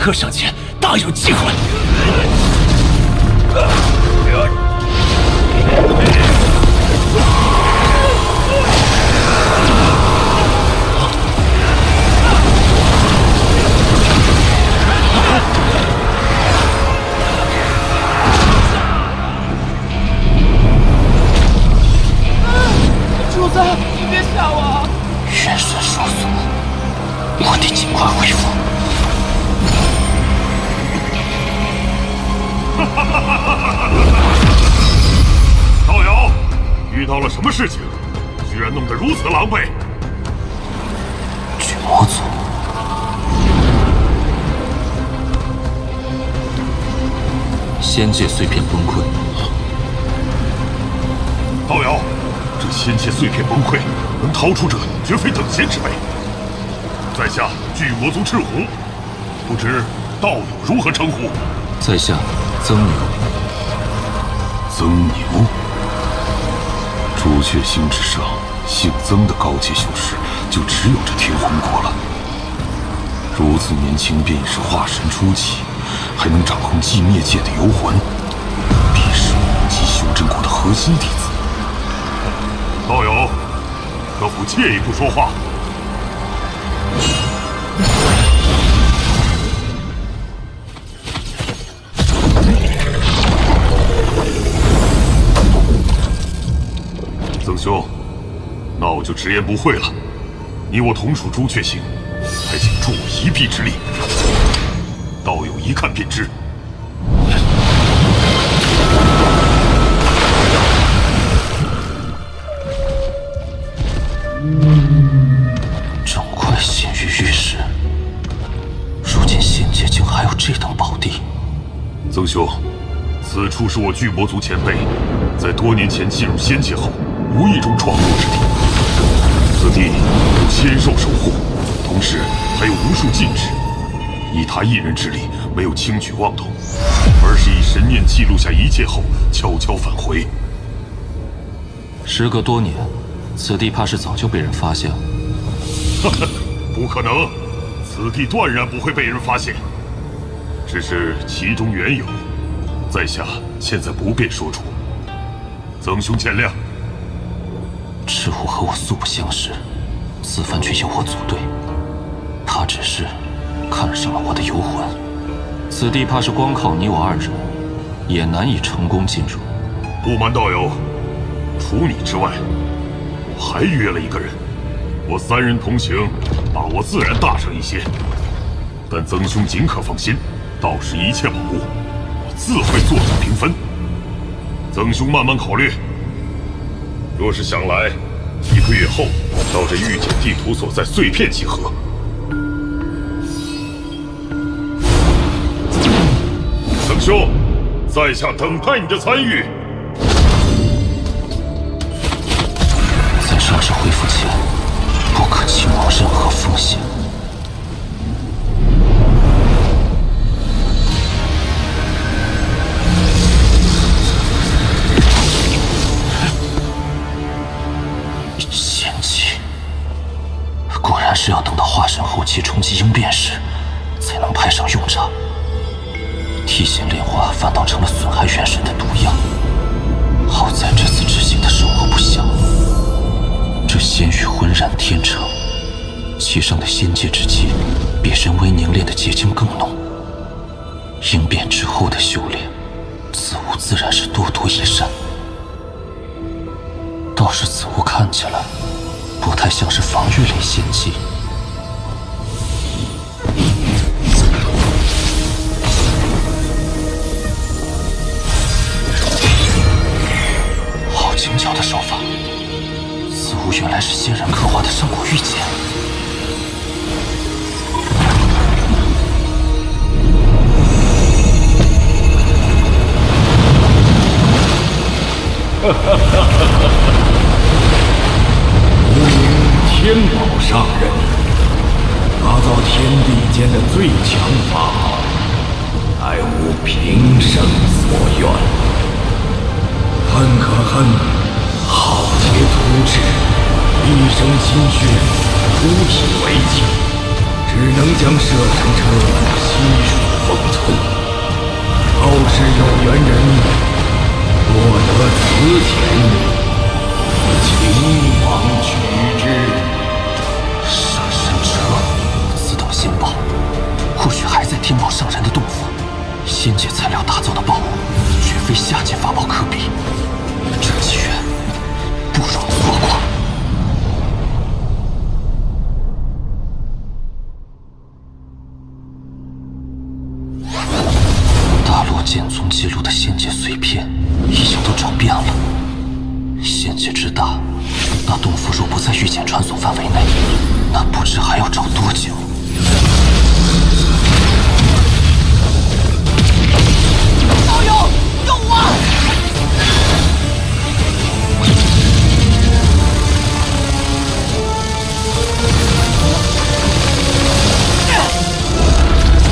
刻上前，大有机会。主子，你别吓我！元神受损，我得尽快恢复。道友，遇到了什么事情？居然弄得如此狼狈！巨魔族，仙界碎片崩溃。道友，这仙界碎片崩溃，能逃出者绝非等闲之辈。在下巨魔族赤狐，不知道友如何称呼？在下曾牛。曾牛，朱雀星之上，姓曾的高阶修士就只有这天魂国了。如此年轻便已是化神初期，还能掌控寂灭界的游魂，必是五级修真国的核心弟子。道友，可否借一步说话？曾兄，那我就直言不讳了。你我同属朱雀星，还请助我一臂之力。道友一看便知。整块仙域玉石，如今仙界竟还有这等宝地。曾兄，此处是我巨魔族前辈在多年前进入仙界后无意中闯入之地。此地有仙兽守护，同时还有无数禁制。以他一人之力，没有轻举妄动，而是以神念记录下一切后，悄悄返回。时隔多年，此地怕是早就被人发现了。不可能，此地断然不会被人发现。只是其中缘由，在下现在不便说出。曾兄见谅。赤狐和我素不相识，此番却由我组队，他只是看上了我的游魂。此地怕是光靠你我二人，也难以成功进入。不瞒道友，除你之外，我还约了一个人。我三人同行，把握自然大上一些。但曾兄尽可放心，到时一切宝物，我自会做主平分。曾兄慢慢考虑。若是想来，1个月后到这御姐地图所在碎片集合。曾兄，在下等待你的参与。在伤势恢复前，不可轻冒任何风险。仙气，果然是要等到化神后期冲击应变时，才能派上用场。提前炼化反倒成了损害元神的毒药。好在这次执行的收获不小。这仙域浑然天成，其上的仙界之气比人为凝练的结晶更浓。应变之后的修炼，此物自然是多多益善。倒是此物看起来不太像是防御类仙器。好精巧的手法，此物原来是仙人刻画的上古玉简。吾名天宝上人，打造天地间的最强法宝，乃吾平生所愿。恨可恨，浩劫突至，一生心血，出体为境，只能将摄神车悉数封存。后世有缘人若得此钱，秦王取之。摄神车，此等仙宝，或许还在天宝上人的洞府。仙界材料打造的宝物，绝非下界法宝可比。这机缘，不容错过。大陆剑宗记录的仙界碎片，已经都找遍了。仙界之大，那洞府若不在御剑传送范围内，那不知还要找多久。道友，救我！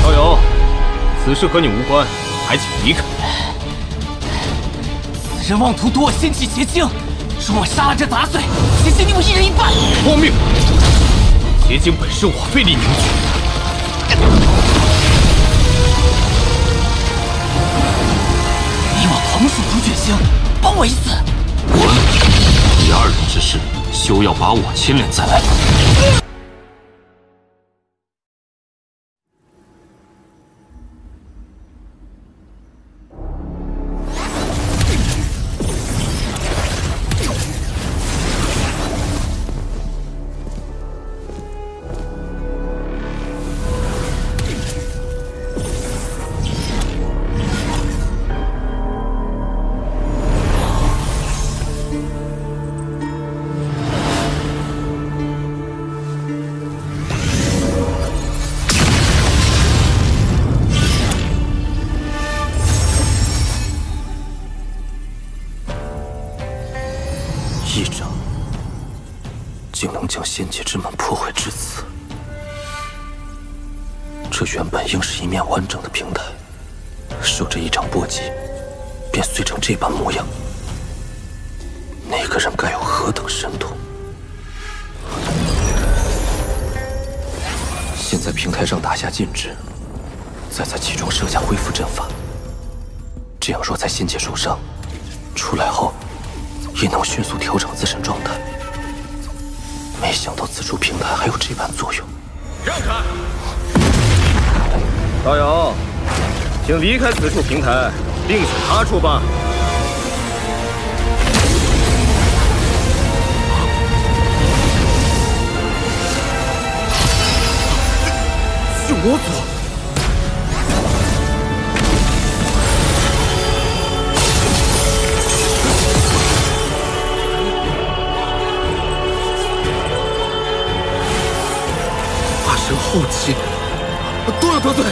道友，此事和你无关，还请离开。此人妄图夺我仙气结晶，说我杀了这杂碎，结晶定我一人一半。荒谬！结晶本是我费力凝聚。你我同属朱雀星，帮我一次。滚！你二人之事，休要把我牵连在内。一掌竟能将仙界之门破坏至此，这原本应是一面完整的平台，受这一掌波及，便碎成这般模样。那个人该有何等神通？先在平台上打下禁制，再在其中设下恢复阵法，这样若在仙界受伤，出来后也能迅速调整自身状态。没想到此处平台还有这般作用。让开！道友，请离开此处平台，另选他处吧。是我左。神后期都有得罪。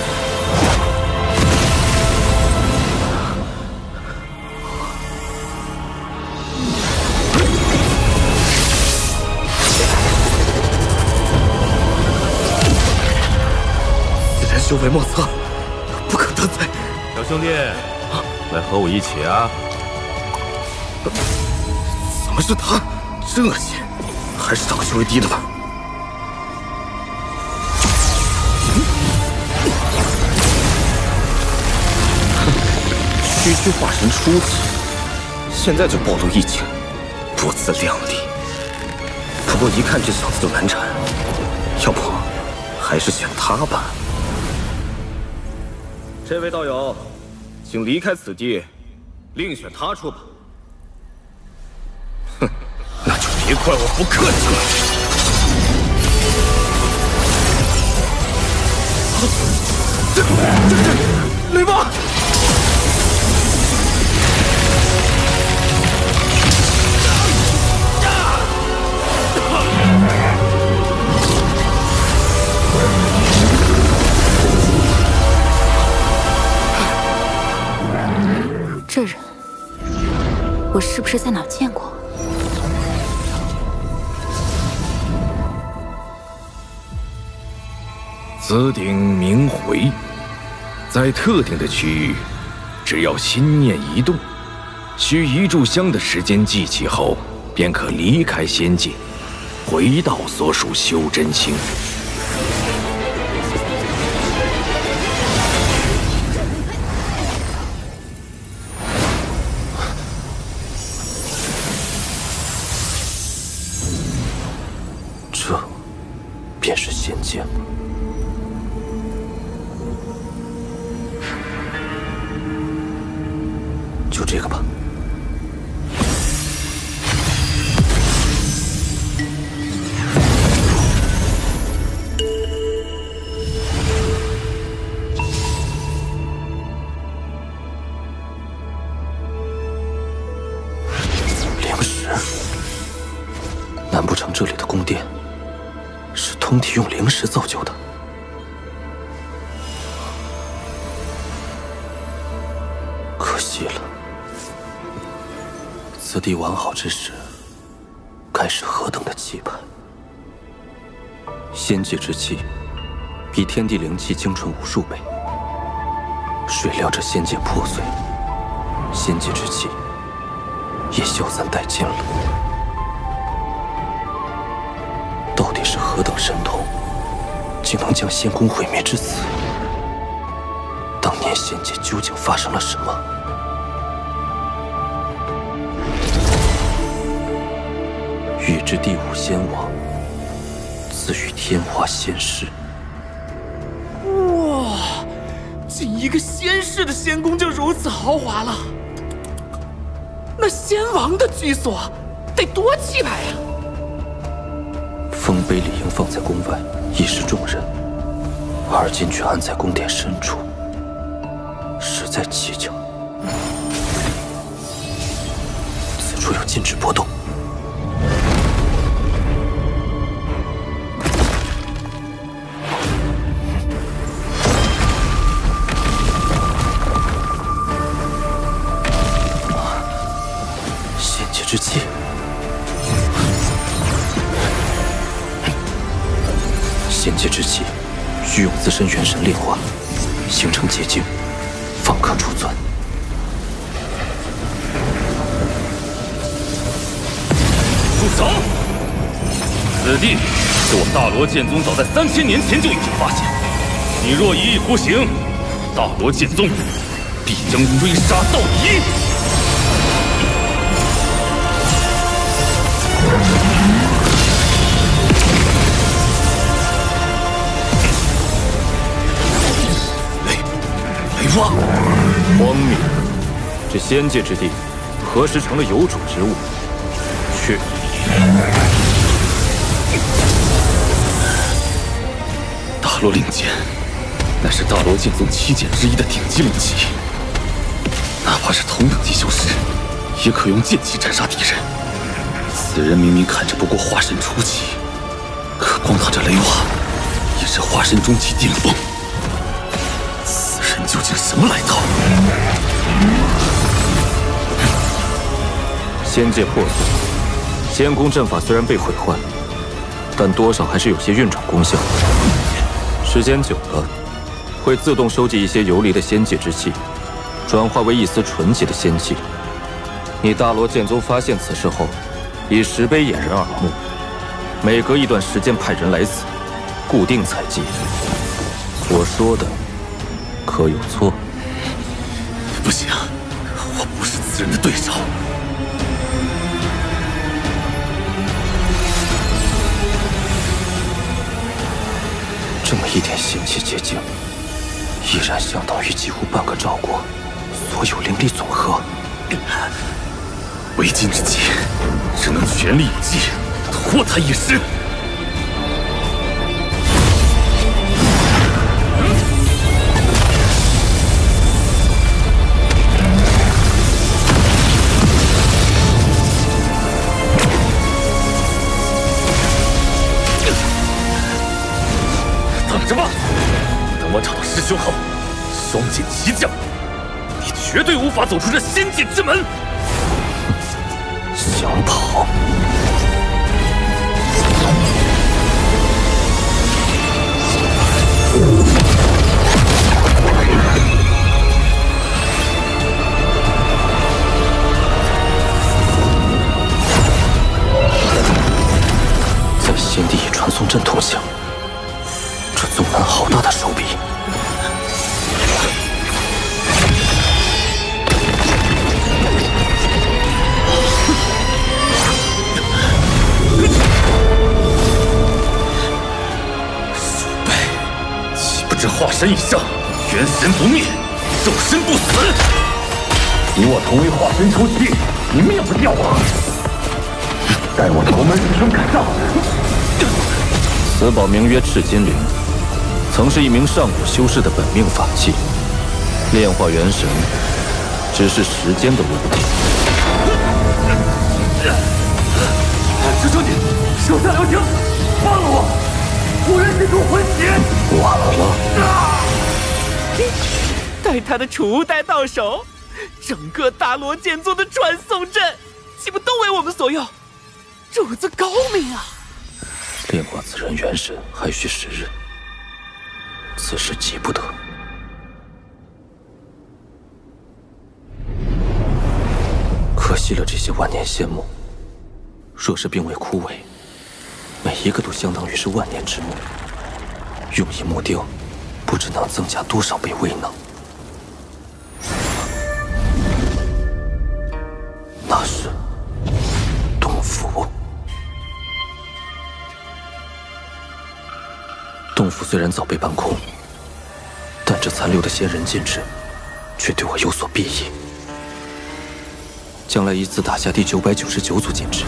此人修为莫测，不可得罪。小兄弟，来和我一起啊！怎么是他？这些还是找个修为低的吧。区区化神初期，现在就暴露异境，不自量力。不过一看这小子就难缠，要不还是选他吧。这位道友，请离开此地，另选他处吧。哼，那就别怪我不客气了。这雷霸！这人，我是不是在哪儿见过？此鼎名回，在特定的区域，只要心念一动，需一炷香的时间记起后，便可离开仙界，回到所属修真星。剑吗？就这个吧。灵石，难不成这里的宫殿是通体用灵石造就的？可惜了。此地完好之时，该是何等的气派！仙界之气，比天地灵气精纯无数倍。谁料这仙界破碎，仙界之气也消散殆尽了。到底是何等神通，竟能将仙宫毁灭至此？当年仙界究竟发生了什么？欲知第五仙王，自与天华仙师。哇，仅一个仙室的仙宫就如此豪华了，那仙王的居所得多气派呀！丰碑理应放在宫外，以示众人，而今却安在宫殿深处，实在蹊跷。此处有禁止波动。仙界之气。仙界之气，需用自身元神炼化，形成结晶，方可储存。住手！此地是我大罗剑宗早在3000年前就已经发现，你若一意孤行，大罗剑宗必将追杀到底。雷蛙，荒谬！这仙界之地，何时成了有主之物？去！大罗令剑，乃是大罗剑宗7剑之一的顶级灵器，哪怕是同等级修士，也可用剑气斩杀敌人。此人明明看着不过化神初期，可光他这雷蛙，也是化神中期巅峰。此人究竟什么来头？仙界破碎，仙宫阵法虽然被毁坏，但多少还是有些运转功效。时间久了，会自动收集一些游离的仙界之气，转化为一丝纯洁的仙气。你大罗剑宗发现此事后，以石碑掩人耳目，每隔一段时间派人来此，固定采集。我说的可有错？不行，我不是此人的对手。这么一点仙气结晶，依然相当于几乎半个赵国所有灵力总和。为今之计，只能全力以赴，拖他一时。等着吧，等我找到师兄后，双剑齐降，你绝对无法走出这仙界之门。想跑？在仙地以传送阵通行，这宗门好大的手笔！神以上，元神不灭，肉身不死。与我同为化神初期，你灭不掉我。待我头门日春赶上。此宝名曰赤金铃，曾是一名上古修士的本命法器，炼化元神只是时间的问题。求求你，手下留情，放了我！无人进入魂血。晚了。待他的储物袋到手，整个大罗剑宗的传送阵岂不都为我们所用？主子高明啊！炼化此人元神还需时日，此事急不得。可惜了这些万年仙木，若是并未枯萎，每一个都相当于是万年之木，用以木雕，不知能增加多少倍威能。那是洞府。洞府虽然早被搬空，但这残留的仙人禁制，却对我有所裨益。将来依次打下第999组禁制，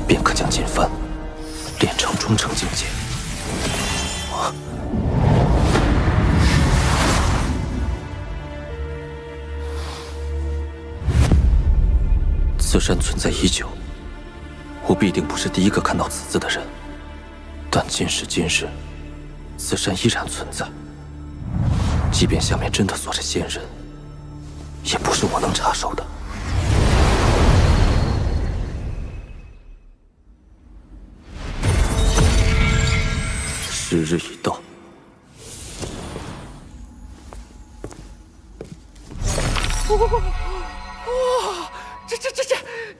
便可将锦幡炼成中层境界。此山存在已久，我必定不是第一个看到此字的人。但今时今日，此山依然存在。即便下面真的锁着仙人，也不是我能插手的。时日已到。哇！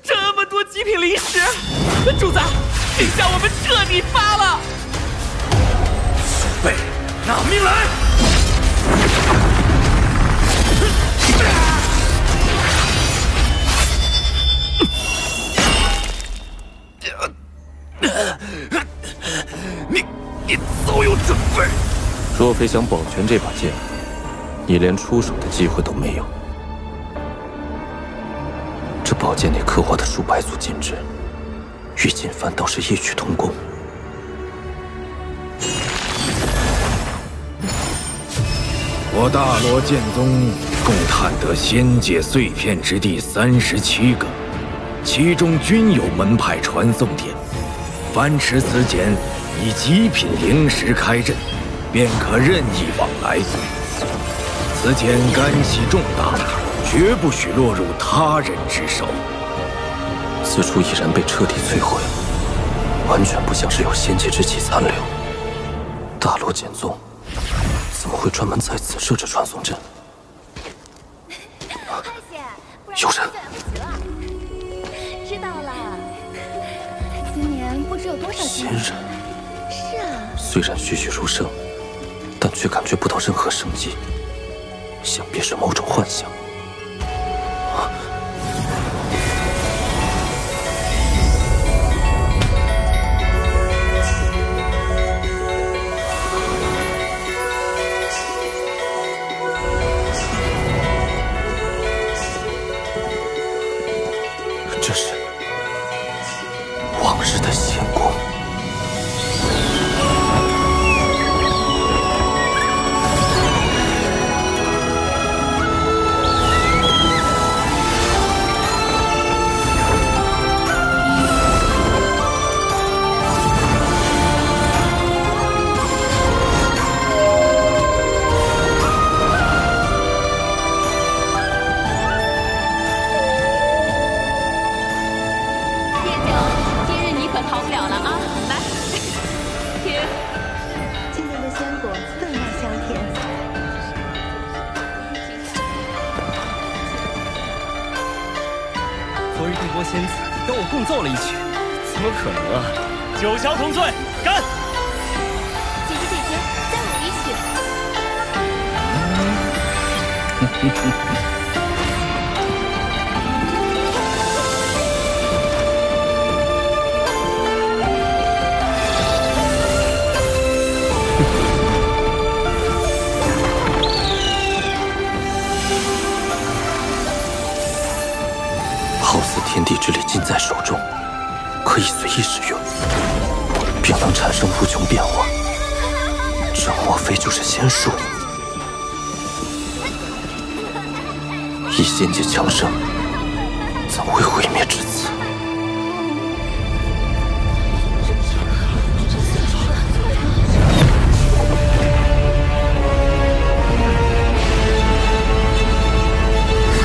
这么多极品灵石，主子，这下我们彻底发了！鼠辈，拿命来！你早有准备。若非想保全这把剑，你连出手的机会都没有。这宝剑内刻画的数百组禁制，与锦幡倒是异曲同工。我大罗剑宗共探得仙界碎片之地37个，其中均有门派传送点。凡持此剑，以极品灵石开阵，便可任意往来。此剑干系重大，绝不许落入他人之手。此处已然被彻底摧毁，完全不像是有仙界之气残留。大罗剑宗怎么会专门在此设置传送阵？有人！知道了。今年不知有多少仙人。是啊。虽然栩栩如生，但却感觉不到任何生机，想必是某种幻象。这是往日的仙宫。昨日帝国仙子跟我共奏了一曲，怎么可能啊！九霄同醉，干！姐姐，再舞一曲。此天地之力尽在手中，可以随意使用，并能产生无穷变化。这莫非就是仙术？以仙界强盛，怎会毁灭至此？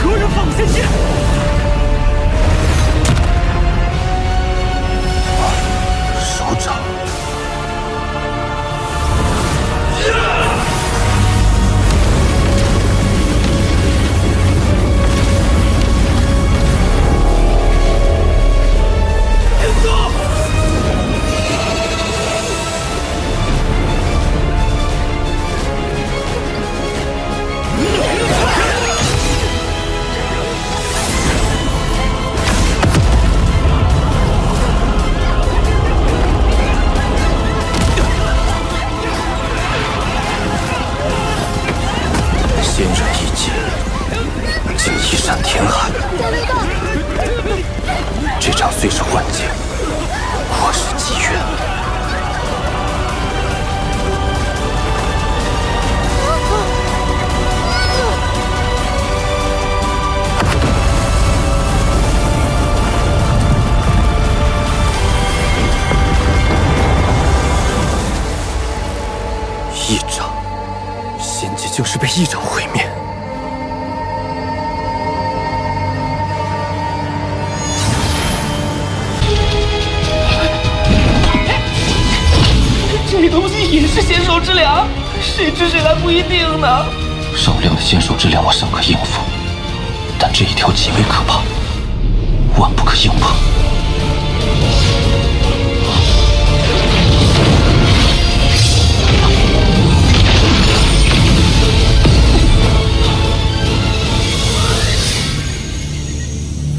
何人放仙剑？手掌。仙人一击，竟一闪天海。这场虽是幻境，或是机缘。一掌，仙界竟是被一掌毁灭。这东西也是仙兽之粮，谁吃谁还不一定呢。少量的仙兽之粮我尚可应付，但这一条极为可怕，万不可硬碰。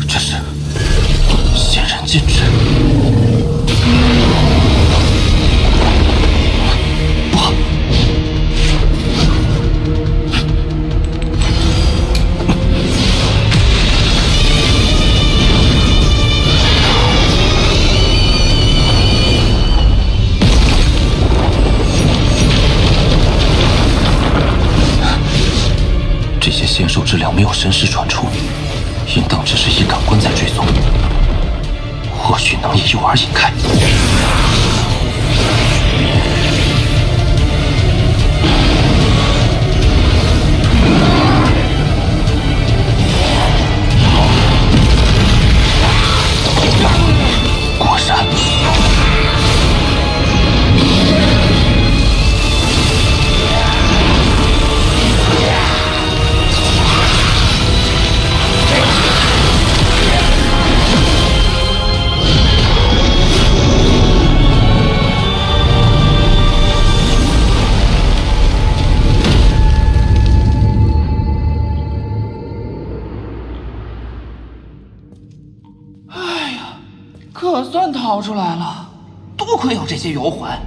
这是仙人禁制。这些仙兽之粮没有神识传出，应当只是以感官在追踪，或许能以诱饵引开。果然。可算逃出来了，多亏有这些游环。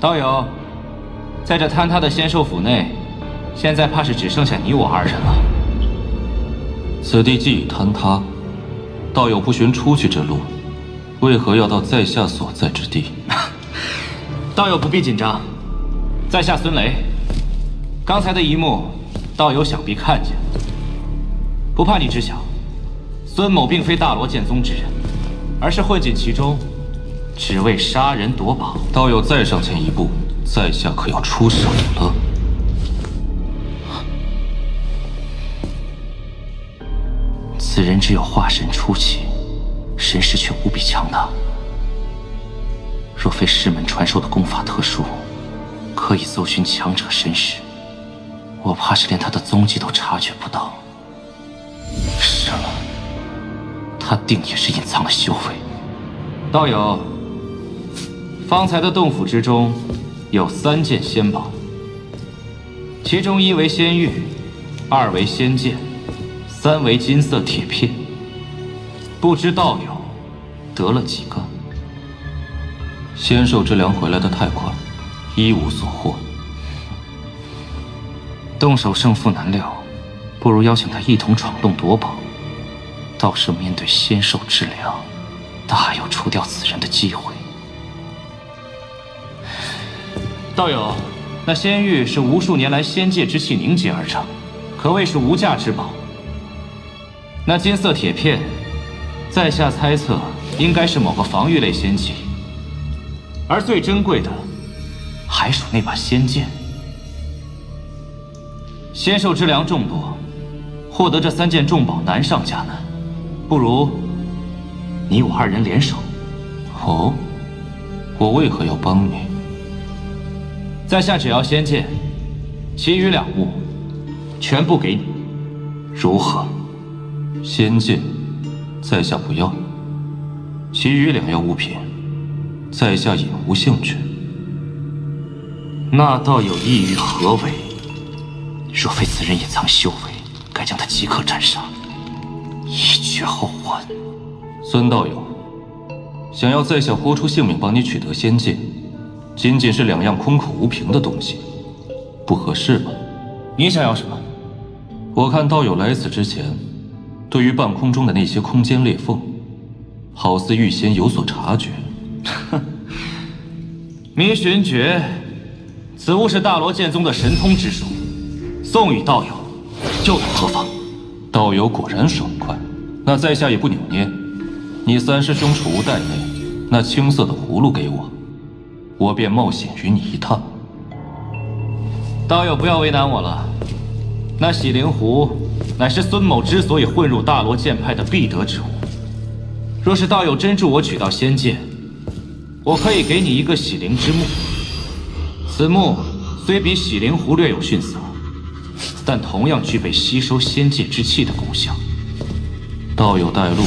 道友，在这坍塌的仙兽府内，现在怕是只剩下你我二人了。此地既已坍塌，道友不寻出去之路，为何要到在下所在之地？道友不必紧张，在下孙雷，刚才的一幕，道友想必看见。不怕你知晓，孙某并非大罗剑宗之人，而是混进其中。只为杀人夺宝。道友再上前一步，在下可要出手了。此人只有化神初期，神识却无比强大。若非师门传授的功法特殊，可以搜寻强者身世，我怕是连他的踪迹都察觉不到。是了，他他定也是隐藏了修为。道友，方才的洞府之中有3件仙宝，其中1为仙玉，2为仙剑，3为金色铁片。不知道友得了几个？仙兽之粮回来的太快，一无所获。动手胜负难料，不如邀请他一同闯洞夺宝。到时面对仙兽之粮，大有除掉此人的机会。道友，那仙玉是无数年来仙界之气凝结而成，可谓是无价之宝。那金色铁片，在下猜测应该是某个防御类仙器，而最珍贵的还属那把仙剑。仙兽之粮众多，获得这3件重宝难上加难，不如你我2人联手。哦，我为何要帮你？在下只要仙剑，其余2物全部给你，如何？仙剑，在下不要；其余2样物品，在下也无兴趣。那道友意欲何为？若非此人隐藏修为，该将他即刻斩杀，以绝后患。孙道友，想要在下豁出性命帮你取得仙剑，仅仅是2样空口无凭的东西，不合适吧？你想要什么？我看道友来此之前，对于半空中的那些空间裂缝，好似预先有所察觉。迷寻诀，此物是大罗剑宗的神通之术，送与道友，又有何妨？道友果然爽快，那在下也不扭捏。你3师兄储物袋内那青色的葫芦给我，我便冒险与你一趟。道友不要为难我了，那洗灵壶乃是孙某之所以混入大罗剑派的必得之物。若是道友真助我取到仙剑，我可以给你一个洗灵之木。此木虽比洗灵壶略有逊色，但同样具备吸收仙界之气的功效。道友带路。